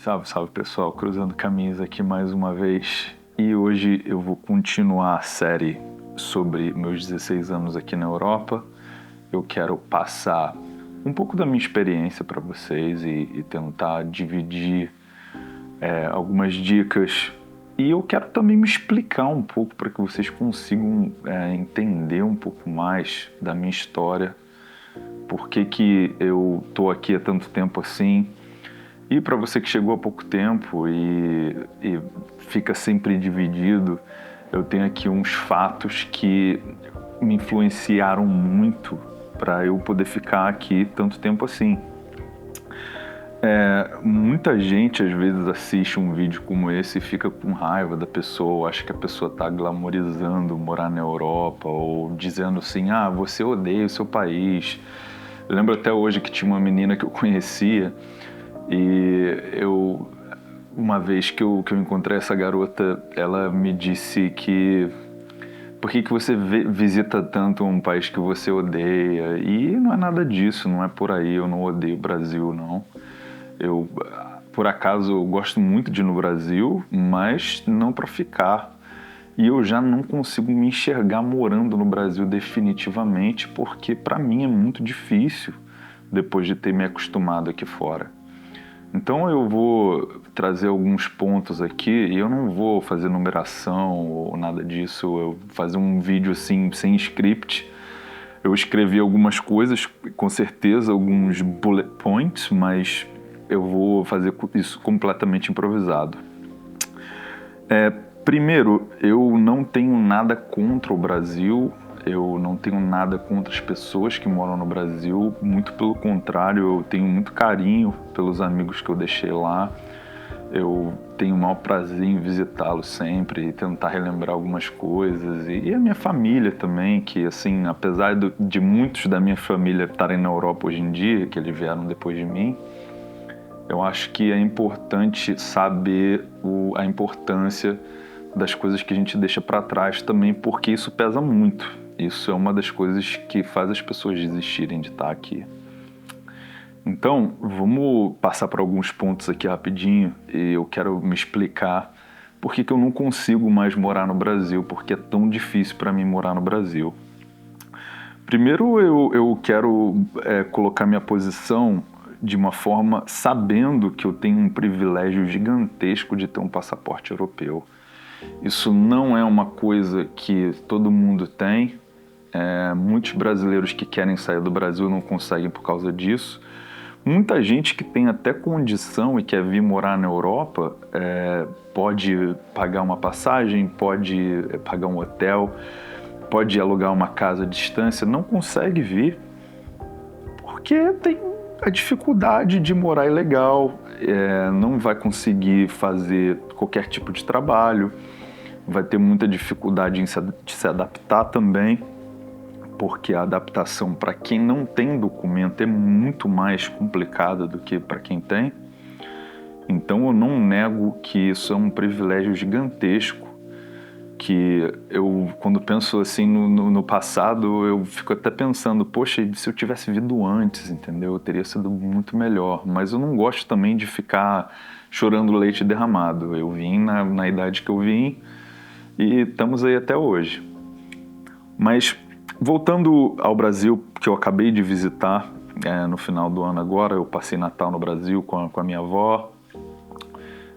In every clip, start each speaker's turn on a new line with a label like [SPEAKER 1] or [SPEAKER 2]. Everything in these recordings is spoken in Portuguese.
[SPEAKER 1] Salve, salve pessoal, cruzando caminhos aqui mais uma vez. E hoje eu vou continuar a série sobre meus 16 anos aqui na Europa. Eu quero passar um pouco da minha experiência para vocês e tentar dividir algumas dicas. E eu quero também me explicar um pouco para que vocês consigam entender um pouco mais da minha história. Por que eu tô aqui há tanto tempo assim. E para você que chegou há pouco tempo e fica sempre dividido, eu tenho aqui uns fatos que me influenciaram muito para eu poder ficar aqui tanto tempo assim. Muita gente às vezes assiste um vídeo como esse e fica com raiva da pessoa, acha que a pessoa está glamorizando morar na Europa ou dizendo assim, você odeia o seu país. Eu lembro até hoje que tinha uma menina que eu conhecia e uma vez que eu encontrei essa garota, ela me disse que por que você visita tanto um país que você odeia? E não é nada disso, não é por aí, eu não odeio o Brasil, não. Eu, por acaso, eu gosto muito de ir no Brasil, mas não para ficar. E eu já não consigo me enxergar morando no Brasil definitivamente, porque para mim é muito difícil depois de ter me acostumado aqui fora. Então eu vou trazer alguns pontos aqui e eu não vou fazer numeração ou nada disso, eu vou fazer um vídeo assim sem script. Eu escrevi algumas coisas, com certeza alguns bullet points, mas eu vou fazer isso completamente improvisado. Primeiro, eu não tenho nada contra o Brasil, eu não tenho nada contra as pessoas que moram no Brasil, muito pelo contrário, eu tenho muito carinho pelos amigos que eu deixei lá, eu tenho o maior prazer em visitá-los sempre e tentar relembrar algumas coisas, e a minha família também, que assim, apesar de muitos da minha família estarem na Europa hoje em dia, que eles vieram depois de mim, eu acho que é importante saber a importância das coisas que a gente deixa para trás também, porque isso pesa muito. Isso é uma das coisas que faz as pessoas desistirem de estar aqui. Então, vamos passar por alguns pontos aqui rapidinho e eu quero me explicar por que eu não consigo mais morar no Brasil, porque é tão difícil para mim morar no Brasil. Primeiro, eu quero colocar minha posição de uma forma sabendo que eu tenho um privilégio gigantesco de ter um passaporte europeu. Isso não é uma coisa que todo mundo tem. Muitos brasileiros que querem sair do Brasil não conseguem por causa disso. Muita gente que tem até condição e quer vir morar na Europa pode pagar uma passagem, pode pagar um hotel, pode alugar uma casa à distância, não consegue vir porque tem a dificuldade de morar ilegal, não vai conseguir fazer qualquer tipo de trabalho, vai ter muita dificuldade de se adaptar também, porque a adaptação para quem não tem documento é muito mais complicada do que para quem tem. Então eu não nego que isso é um privilégio gigantesco, que eu, quando penso assim no passado, eu fico até pensando, poxa, se eu tivesse vindo antes, entendeu? Teria sido muito melhor. Mas eu não gosto também de ficar chorando leite derramado. Eu vim na idade que eu vim e estamos aí até hoje. Mas voltando ao Brasil, que eu acabei de visitar no final do ano agora, eu passei Natal no Brasil com a minha avó,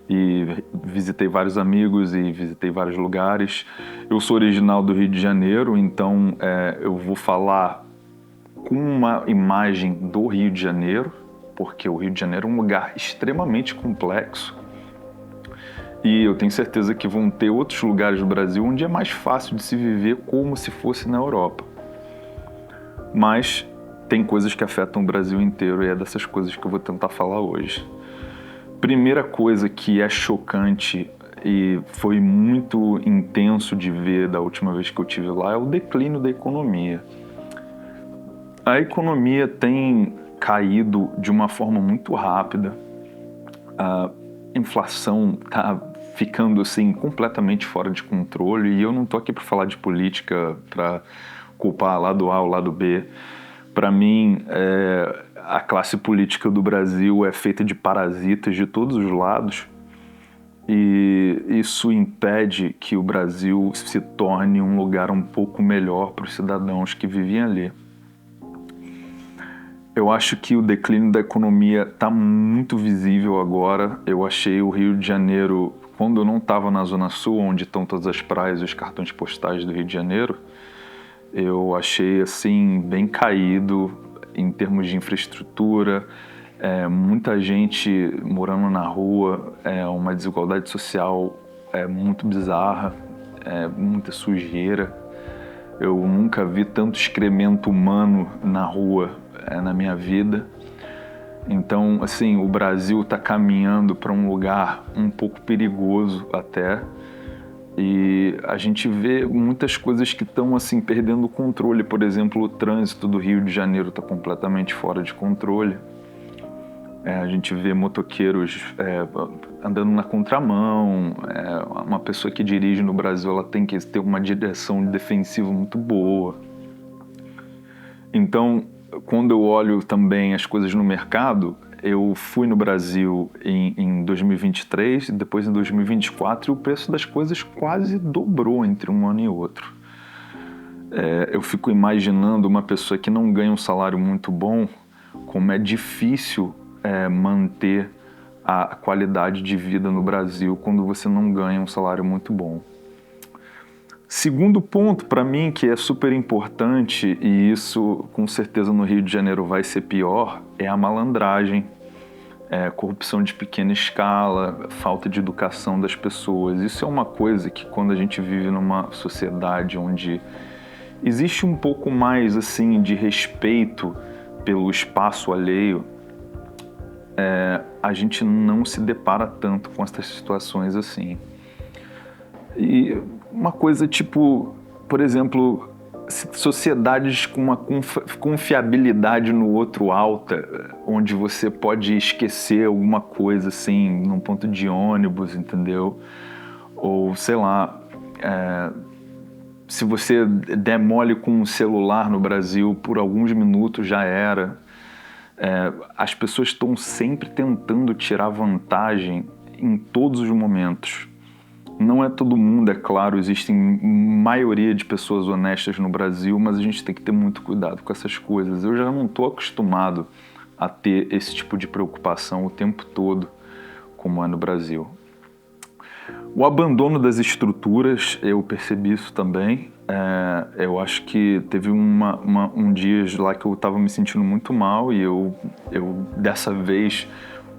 [SPEAKER 1] e visitei vários amigos e visitei vários lugares. Eu sou original do Rio de Janeiro, então eu vou falar com uma imagem do Rio de Janeiro, porque o Rio de Janeiro é um lugar extremamente complexo e eu tenho certeza que vão ter outros lugares do Brasil onde é mais fácil de se viver como se fosse na Europa. Mas tem coisas que afetam o Brasil inteiro e é dessas coisas que eu vou tentar falar hoje. Primeira coisa que é chocante e foi muito intenso de ver da última vez que eu estive lá é o declínio da economia. A economia tem caído de uma forma muito rápida, a inflação está ficando assim completamente fora de controle e eu não estou aqui para falar de política, para culpar lado A ou lado B. Para mim, a classe política do Brasil é feita de parasitas de todos os lados, e isso impede que o Brasil se torne um lugar um pouco melhor para os cidadãos que vivem ali. Eu acho que o declínio da economia está muito visível agora. Eu achei o Rio de Janeiro, quando eu não estava na Zona Sul, onde estão todas as praias e os cartões postais do Rio de Janeiro, eu achei assim bem caído em termos de infraestrutura, muita gente morando na rua, uma desigualdade social muito bizarra, muita sujeira. Eu nunca vi tanto excremento humano na rua na minha vida. Então, assim, o Brasil está caminhando para um lugar um pouco perigoso até, e a gente vê muitas coisas que estão assim perdendo o controle. Por exemplo, o trânsito do Rio de Janeiro está completamente fora de controle. A gente vê motoqueiros andando na contramão. Uma pessoa que dirige no Brasil, ela tem que ter uma direção defensiva muito boa. Então, quando eu olho também as coisas no mercado, eu fui no Brasil em 2023, depois em 2024, e o preço das coisas quase dobrou entre um ano e outro. Eu fico imaginando uma pessoa que não ganha um salário muito bom, como é difícil manter a qualidade de vida no Brasil quando você não ganha um salário muito bom. Segundo ponto para mim, que é super importante, e isso com certeza no Rio de Janeiro vai ser pior, é a malandragem, corrupção de pequena escala, falta de educação das pessoas. Isso é uma coisa que, quando a gente vive numa sociedade onde existe um pouco mais assim de respeito pelo espaço alheio, a gente não se depara tanto com essas situações assim. E uma coisa tipo, por exemplo, sociedades com uma confiabilidade no outro alta, onde você pode esquecer alguma coisa assim num ponto de ônibus, entendeu? Ou sei lá, se você der mole com um celular no Brasil, por alguns minutos já era. As pessoas estão sempre tentando tirar vantagem em todos os momentos. Não é todo mundo, é claro, existem maioria de pessoas honestas no Brasil, mas a gente tem que ter muito cuidado com essas coisas. Eu já não estou acostumado a ter esse tipo de preocupação o tempo todo, como é no Brasil. O abandono das estruturas, eu percebi isso também. Eu acho que teve um dia lá que eu estava me sentindo muito mal, e eu dessa vez,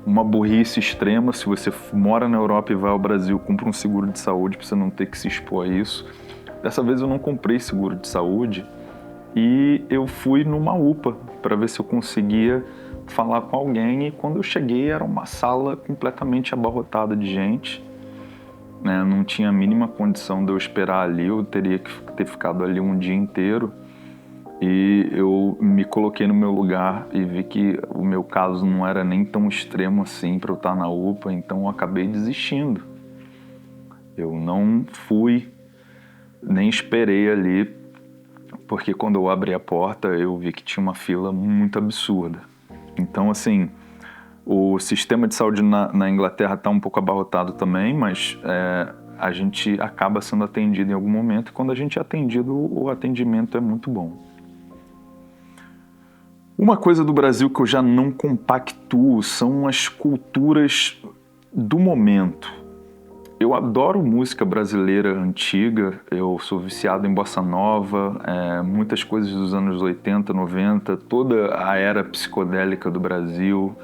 [SPEAKER 1] uma burrice extrema. Se você mora na Europa e vai ao Brasil, compra um seguro de saúde para você não ter que se expor a isso. Dessa vez eu não comprei seguro de saúde e eu fui numa UPA para ver se eu conseguia falar com alguém, e quando eu cheguei era uma sala completamente abarrotada de gente, né? Não tinha a mínima condição de eu esperar ali, eu teria que ter ficado ali um dia inteiro. E eu me coloquei no meu lugar e vi que o meu caso não era nem tão extremo assim para eu estar na UPA, então eu acabei desistindo. Eu não fui, nem esperei ali, porque quando eu abri a porta eu vi que tinha uma fila muito absurda. Então, assim, o sistema de saúde na Inglaterra está um pouco abarrotado também, mas a gente acaba sendo atendido em algum momento, e quando a gente é atendido, o atendimento é muito bom. Uma coisa do Brasil que eu já não compactuo são as culturas do momento. Eu adoro música brasileira antiga, eu sou viciado em bossa nova, muitas coisas dos anos 80, 90, toda a era psicodélica do Brasil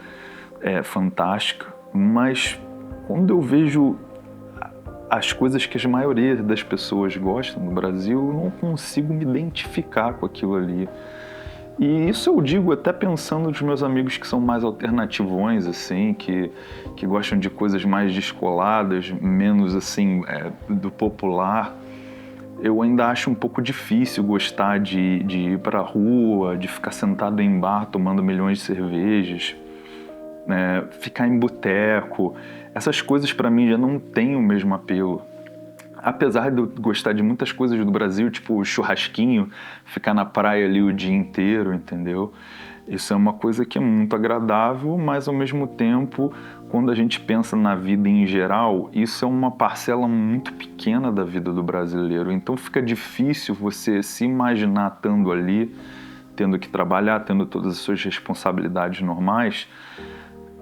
[SPEAKER 1] é fantástica, mas quando eu vejo as coisas que a maioria das pessoas gostam no Brasil, eu não consigo me identificar com aquilo ali. E isso eu digo até pensando nos meus amigos que são mais alternativões, assim, que gostam de coisas mais descoladas, menos assim, do popular. Eu ainda acho um pouco difícil gostar de ir pra rua, de ficar sentado em bar tomando milhões de cervejas, né? Ficar em boteco. Essas coisas pra mim já não têm o mesmo apelo. Apesar de eu gostar de muitas coisas do Brasil, tipo churrasquinho, ficar na praia ali o dia inteiro, entendeu? Isso é uma coisa que é muito agradável, mas ao mesmo tempo, quando a gente pensa na vida em geral, isso é uma parcela muito pequena da vida do brasileiro. Então fica difícil você se imaginar estando ali, tendo que trabalhar, tendo todas as suas responsabilidades normais,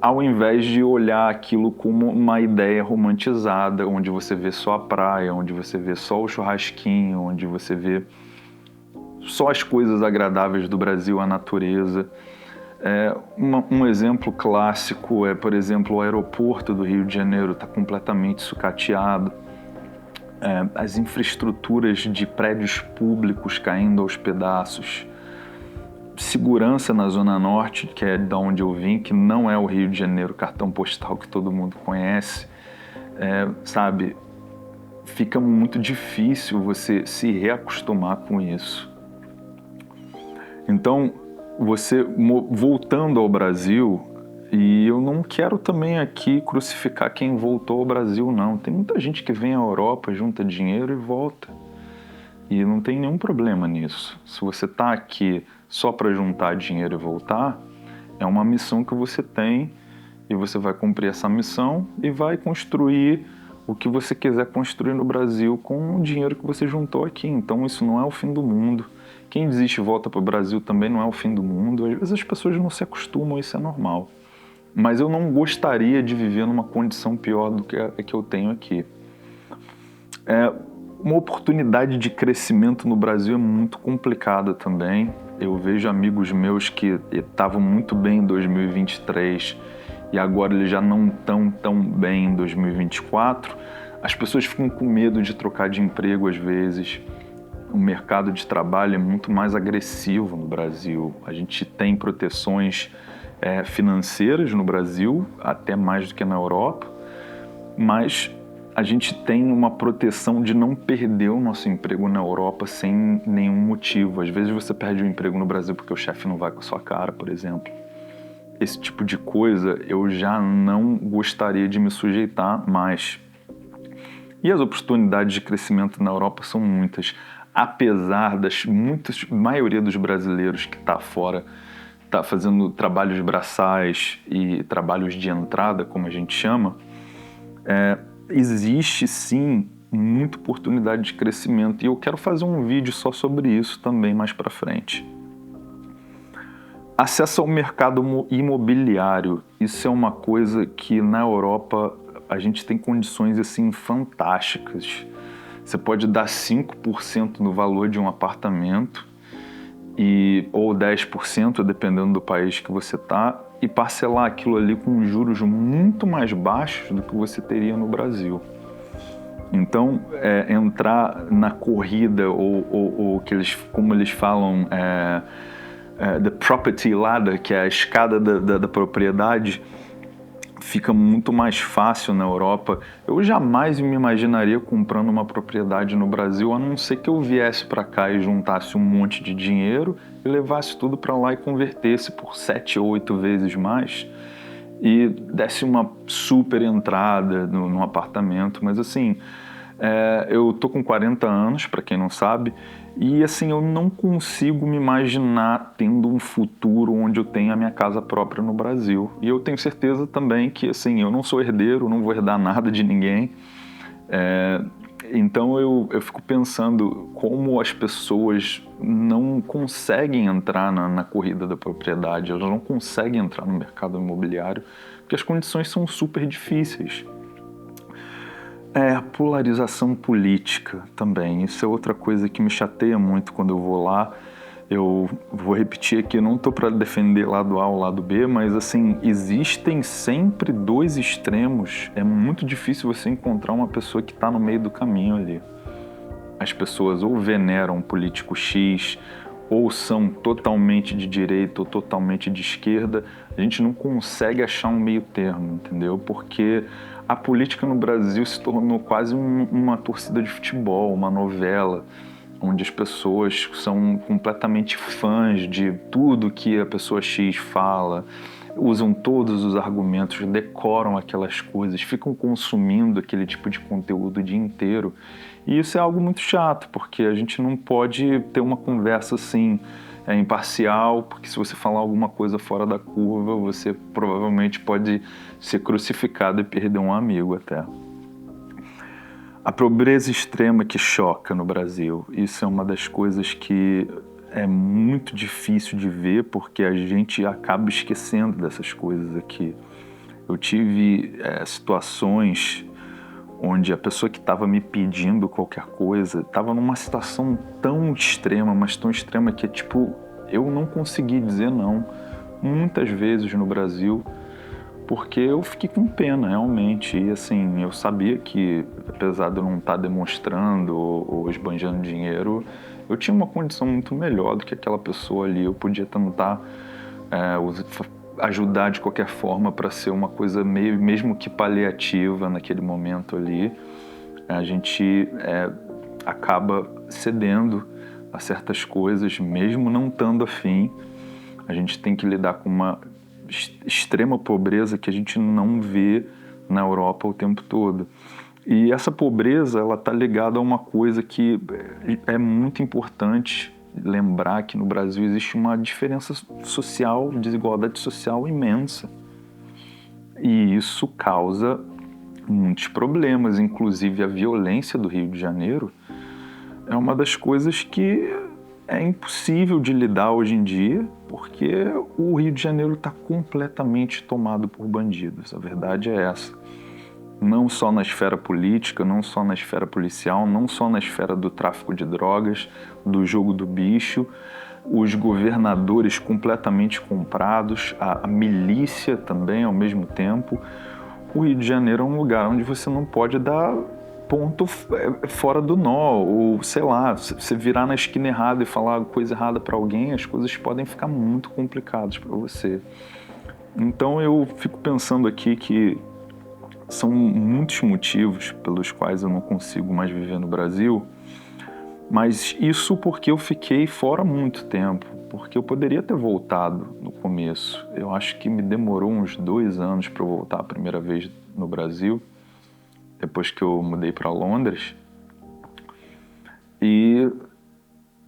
[SPEAKER 1] ao invés de olhar aquilo como uma ideia romantizada, onde você vê só a praia, onde você vê só o churrasquinho, onde você vê só as coisas agradáveis do Brasil, a natureza. Um exemplo clássico é, por exemplo, o aeroporto do Rio de Janeiro está completamente sucateado. As infraestruturas de prédios públicos caindo aos pedaços. Segurança na Zona Norte, que é da onde eu vim, que não é o Rio de Janeiro, cartão postal que todo mundo conhece, sabe? Fica muito difícil você se reacostumar com isso. Então, você voltando ao Brasil, e eu não quero também aqui crucificar quem voltou ao Brasil, não. Tem muita gente que vem à Europa, junta dinheiro e volta. E não tem nenhum problema nisso. Se você está aqui só para juntar dinheiro e voltar, é uma missão que você tem e você vai cumprir essa missão e vai construir o que você quiser construir no Brasil com o dinheiro que você juntou aqui. Então isso não é o fim do mundo. Quem desiste e volta para o Brasil também não é o fim do mundo. Às vezes as pessoas não se acostumam, isso é normal. Mas eu não gostaria de viver numa condição pior do que a que eu tenho aqui. Uma oportunidade de crescimento no Brasil é muito complicada também. Eu vejo amigos meus que estavam muito bem em 2023 e agora eles já não estão tão bem em 2024. As pessoas ficam com medo de trocar de emprego às vezes. O mercado de trabalho é muito mais agressivo no Brasil. A gente tem proteções financeiras no Brasil, até mais do que na Europa, mas a gente tem uma proteção de não perder o nosso emprego na Europa sem nenhum motivo. Às vezes você perde o emprego no Brasil porque o chefe não vai com a sua cara, por exemplo. Esse tipo de coisa eu já não gostaria de me sujeitar mais. E as oportunidades de crescimento na Europa são muitas. Apesar das maioria dos brasileiros que está fora, está fazendo trabalhos braçais e trabalhos de entrada, como a gente chama, existe sim muita oportunidade de crescimento. E eu quero fazer um vídeo só sobre isso também mais para frente. Acesso ao mercado imobiliário. Isso é uma coisa que na Europa a gente tem condições assim fantásticas. Você pode dar 5% no valor de um apartamento ou 10%, dependendo do país que você está, e parcelar aquilo ali com juros muito mais baixos do que você teria no Brasil. Então, entrar na corrida, ou como eles falam, the property ladder, que é a escada da propriedade, fica muito mais fácil na Europa. Eu jamais me imaginaria comprando uma propriedade no Brasil, a não ser que eu viesse para cá e juntasse um monte de dinheiro e levasse tudo para lá e convertesse por 7 ou 8 vezes mais e desse uma super entrada no apartamento. Mas assim, eu tô com 40 anos, para quem não sabe, e assim, eu não consigo me imaginar tendo um futuro onde eu tenha a minha casa própria no Brasil. E eu tenho certeza também que assim, eu não sou herdeiro, não vou herdar nada de ninguém. Então eu fico pensando como as pessoas não conseguem entrar na corrida da propriedade, elas não conseguem entrar no mercado imobiliário, porque as condições são super difíceis. A polarização política também, isso é outra coisa que me chateia muito quando eu vou lá. Eu vou repetir aqui, não estou para defender lado A ou lado B, mas assim, existem sempre dois extremos. É muito difícil você encontrar uma pessoa que está no meio do caminho ali. As pessoas ou veneram um político X, ou são totalmente de direita ou totalmente de esquerda. A gente não consegue achar um meio termo, entendeu? Porque a política no Brasil se tornou quase uma torcida de futebol, uma novela, onde as pessoas são completamente fãs de tudo que a pessoa X fala, usam todos os argumentos, decoram aquelas coisas, ficam consumindo aquele tipo de conteúdo o dia inteiro. E isso é algo muito chato, porque a gente não pode ter uma conversa assim, é imparcial, porque se você falar alguma coisa fora da curva, você provavelmente pode ser crucificado e perder um amigo até. A pobreza extrema que choca no Brasil, isso é uma das coisas que é muito difícil de ver, porque a gente acaba esquecendo dessas coisas aqui. Eu tive situações onde a pessoa que estava me pedindo qualquer coisa estava numa situação tão extrema, mas tão extrema que, tipo, eu não consegui dizer não muitas vezes no Brasil, porque eu fiquei com pena, realmente. E, assim, eu sabia que, apesar de eu não estar demonstrando ou esbanjando dinheiro, eu tinha uma condição muito melhor do que aquela pessoa ali. Eu podia tentar ajudar de qualquer forma para ser uma coisa mesmo que paliativa naquele momento ali. A gente acaba cedendo a certas coisas, mesmo não estando afim. A gente tem que lidar com uma extrema pobreza que a gente não vê na Europa o tempo todo. E essa pobreza, ela está ligada a uma coisa que é muito importante lembrar, que no Brasil existe uma diferença social, desigualdade social imensa. E isso causa muitos problemas, inclusive a violência do Rio de Janeiro é uma das coisas que é impossível de lidar hoje em dia, porque o Rio de Janeiro está completamente tomado por bandidos. A verdade é essa. Não só na esfera política, não só na esfera policial, não só na esfera do tráfico de drogas, do jogo do bicho, os governadores completamente comprados, a milícia também ao mesmo tempo. O Rio de Janeiro é um lugar onde você não pode dar ponto fora do nó, ou sei lá, você virar na esquina errada e falar coisa errada para alguém, as coisas podem ficar muito complicadas para você. Então eu fico pensando aqui que são muitos motivos pelos quais eu não consigo mais viver no Brasil, mas isso porque eu fiquei fora muito tempo, porque eu poderia ter voltado no começo. Eu acho que me demorou uns 2 anos para eu voltar a primeira vez no Brasil, depois que eu mudei para Londres. E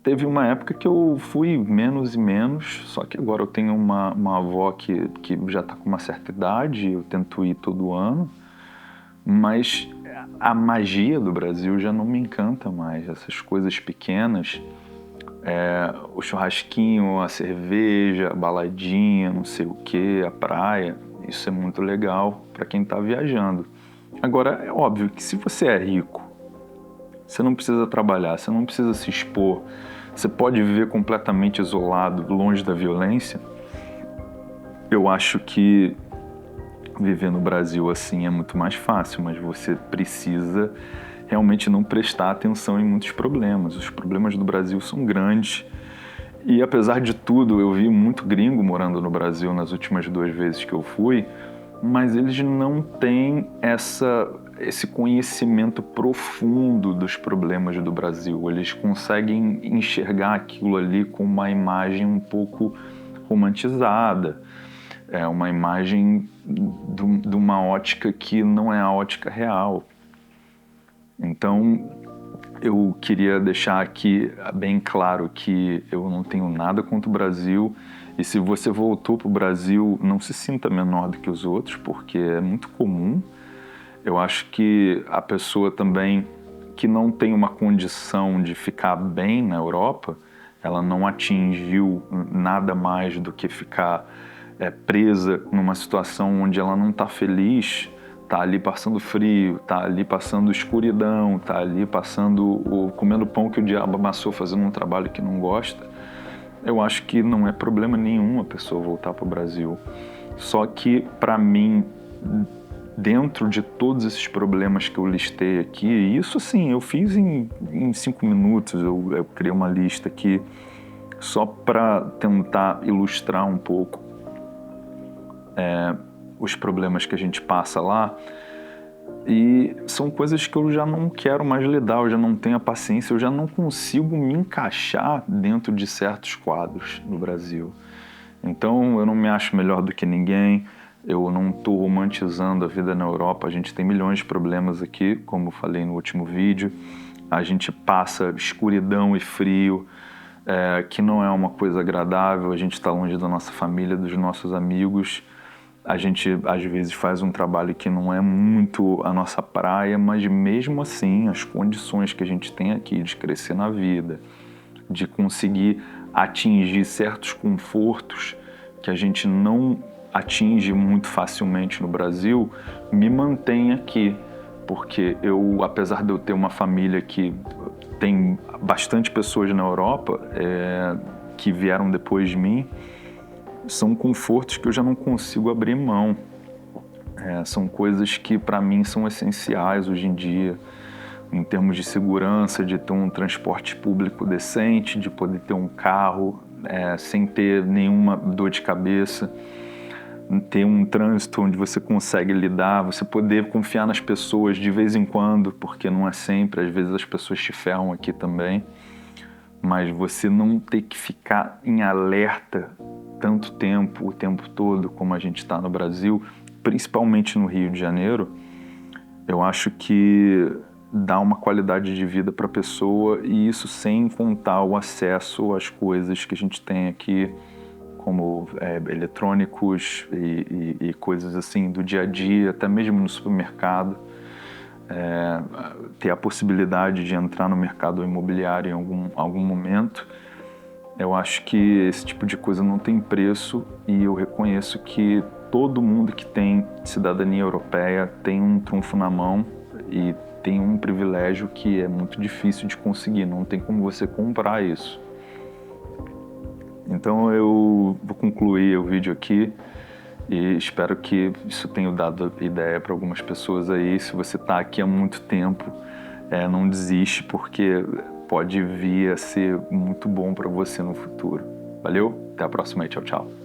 [SPEAKER 1] teve uma época que eu fui menos e menos, só que agora eu tenho uma avó que já está com uma certa idade, eu tento ir todo ano, mas a magia do Brasil já não me encanta mais. Essas coisas pequenas, o churrasquinho, a cerveja, a baladinha, não sei o que, a praia, isso é muito legal para quem está viajando. Agora, é óbvio que se você é rico, você não precisa trabalhar, você não precisa se expor, você pode viver completamente isolado, longe da violência. Eu acho que viver no Brasil assim é muito mais fácil, mas você precisa realmente não prestar atenção em muitos problemas. Os problemas do Brasil são grandes e, apesar de tudo, eu vi muito gringo morando no Brasil nas últimas 2 vezes que eu fui, mas eles não têm esse conhecimento profundo dos problemas do Brasil. Eles conseguem enxergar aquilo ali com uma imagem um pouco romantizada. É uma imagem de uma ótica que não é a ótica real. Então, eu queria deixar aqui bem claro que eu não tenho nada contra o Brasil. E se você voltou para o Brasil, não se sinta menor do que os outros, porque é muito comum. Eu acho que a pessoa também que não tem uma condição de ficar bem na Europa, ela não atingiu nada mais do que ficar presa numa situação onde ela não está feliz, está ali passando frio, está ali passando escuridão, está ali comendo pão que o diabo amassou, fazendo um trabalho que não gosta. Eu acho que não é problema nenhum a pessoa voltar para o Brasil. Só que, para mim, dentro de todos esses problemas que eu listei aqui, isso assim, eu fiz em 5 minutos, eu criei uma lista aqui só para tentar ilustrar um pouco os problemas que a gente passa lá, e são coisas que eu já não quero mais lidar, eu já não tenho a paciência, eu já não consigo me encaixar dentro de certos quadros no Brasil. Então eu não me acho melhor do que ninguém, eu não estou romantizando a vida na Europa, a gente tem milhões de problemas aqui, como eu falei no último vídeo, a gente passa escuridão e frio, que não é uma coisa agradável, a gente está longe da nossa família, dos nossos amigos. A gente, às vezes, faz um trabalho que não é muito a nossa praia, mas mesmo assim, as condições que a gente tem aqui de crescer na vida, de conseguir atingir certos confortos que a gente não atinge muito facilmente no Brasil, me mantém aqui. Porque eu, apesar de eu ter uma família que tem bastante pessoas na Europa que vieram depois de mim, são confortos que eu já não consigo abrir mão. São coisas que para mim são essenciais hoje em dia, em termos de segurança, de ter um transporte público decente, de poder ter um carro sem ter nenhuma dor de cabeça, ter um trânsito onde você consegue lidar, você poder confiar nas pessoas de vez em quando, porque não é sempre, às vezes as pessoas te ferram aqui também, mas você não ter que ficar em alerta tanto tempo, o tempo todo, como a gente está no Brasil, principalmente no Rio de Janeiro, eu acho que dá uma qualidade de vida para a pessoa, e isso sem contar o acesso às coisas que a gente tem aqui, como eletrônicos e coisas assim do dia a dia, até mesmo no supermercado. Ter a possibilidade de entrar no mercado imobiliário em algum momento, eu acho que esse tipo de coisa não tem preço, e eu reconheço que todo mundo que tem cidadania europeia tem um trunfo na mão e tem um privilégio que é muito difícil de conseguir, não tem como você comprar isso. Então eu vou concluir o vídeo aqui e espero que isso tenha dado ideia para algumas pessoas aí. Se você está aqui há muito tempo, não desiste, porque pode vir a ser muito bom para você no futuro. Valeu? Até a próxima e tchau, tchau.